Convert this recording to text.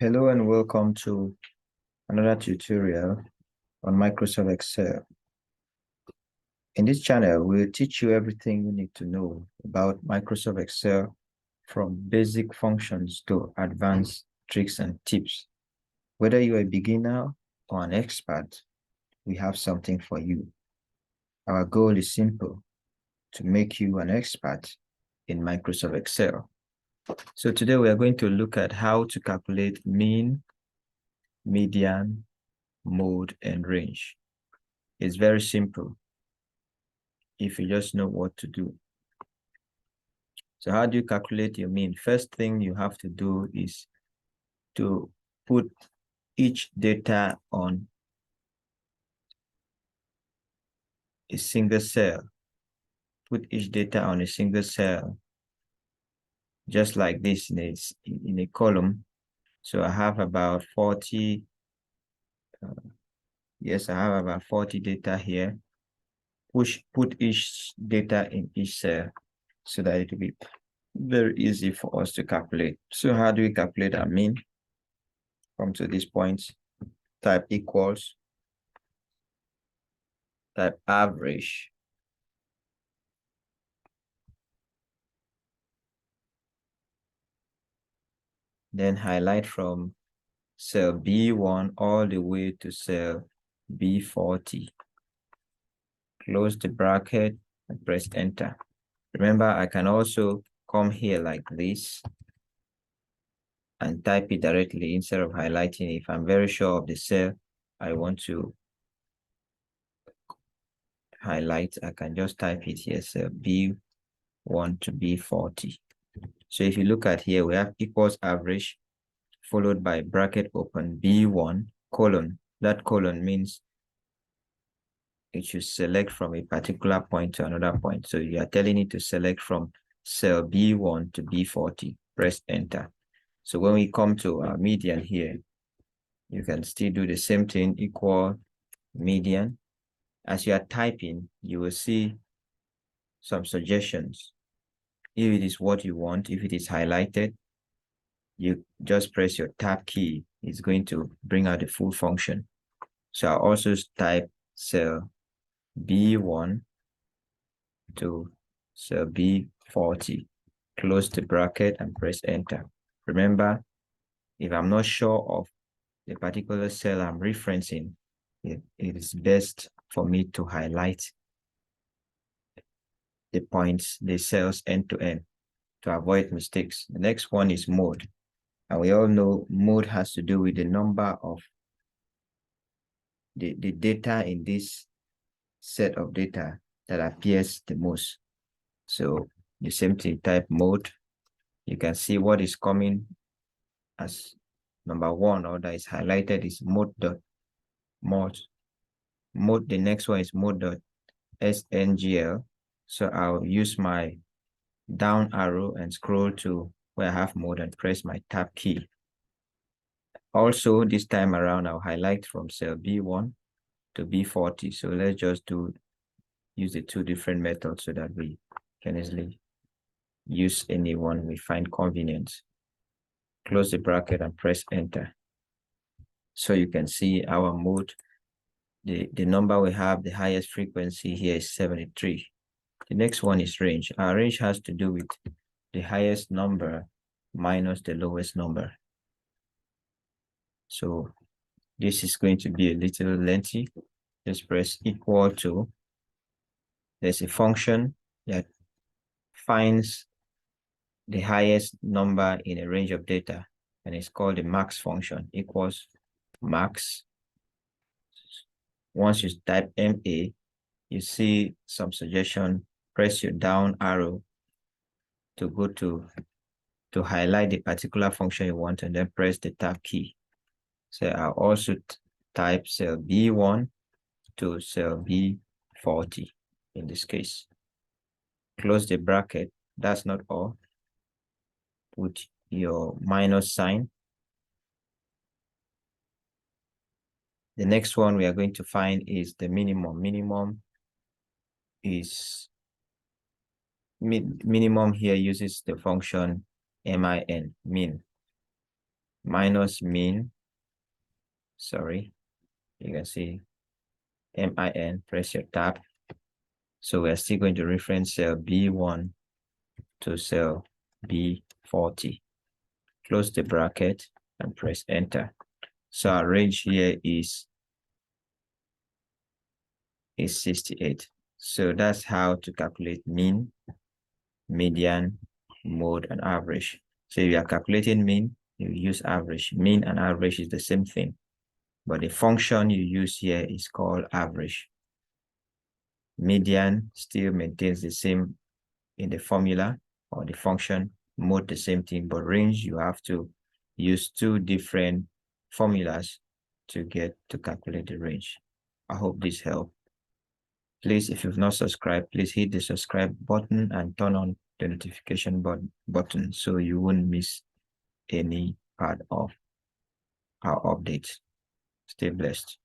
Hello and welcome to another tutorial on Microsoft Excel. In this channel, we'll teach you everything you need to know about Microsoft Excel, from basic functions to advanced tricks and tips. Whether you're a beginner or an expert, we have something for you. Our goal is simple: to make you an expert in Microsoft Excel. So today we are going to look at how to calculate mean, median, mode, and range. It's very simple if you just know what to do. So how do you calculate your mean? First thing you have to do is to put each data on a single cell. Put each data on a single cell, just like this in a column. So I have about 40, yes, I have about 40 data here. Put each data in each cell so that it will be very easy for us to calculate. So how do we calculate our mean? Come to this point, type equals, type average, then highlight from cell B1 all the way to cell B40. Close the bracket and press enter. Remember, I can also come here like this and type it directly instead of highlighting. If I'm very sure of the cell I want to highlight, I can just type it here, cell B1 to B40. So if you look at here, we have equals average followed by bracket open B1 colon. That colon means it should select from a particular point to another point. So you are telling it to select from cell B1 to B40. Press enter. So when we come to our median here, you can still do the same thing, equal median. As you are typing, you will see some suggestions. If it is what you want, if it is highlighted, you just press your tab key. It's going to bring out the full function. So I'll also type cell B1 to cell B40. Close the bracket and press enter. Remember, if I'm not sure of the particular cell I'm referencing, it is best for me to highlight the points, the cells end to end, to avoid mistakes. The next one is mode. And we all know mode has to do with the number of the data in this set of data that appears the most. So the same thing, type mode. You can see what is coming as number one, or that is highlighted, is mode. The next one is mode.sngl. So I'll use my down arrow and scroll to where I have mode and press my tab key. Also, this time around, I'll highlight from cell B1 to B40. So let's just use the two different methods so that we can easily use any one we find convenient. Close the bracket and press enter. So you can see our mode. The number we have, the highest frequency here is 73. The next one is range. Our range has to do with the highest number minus the lowest number. So this is going to be a little lengthy. Just press equal to. There's a function that finds the highest number in a range of data, and it's called the max function, equals max. Once you type MA, you see some suggestion. Press your down arrow to go to highlight the particular function you want, and then press the tab key. So I'll also type cell B1 to cell B40 in this case. Close the bracket. That's not all. Put your minus sign. The next one we are going to find is the minimum. Minimum here uses the function min, min. minus mean. Sorry, you can see MIN, press your tab. So we're still going to reference cell B1 to cell B40. Close the bracket and press enter. So our range here is 68. So that's how to calculate mean, median, mode, and average. So if you are calculating mean, you use average. Mean and average is the same thing, but the function you use here is called average. Median still maintains the same in the formula or the function. Mode the same thing, but range you have to use two different formulas to get to calculate the range. I hope this helped. Please, if you've not subscribed, please hit the subscribe button and turn on the notification button so you won't miss any part of our updates. Stay blessed.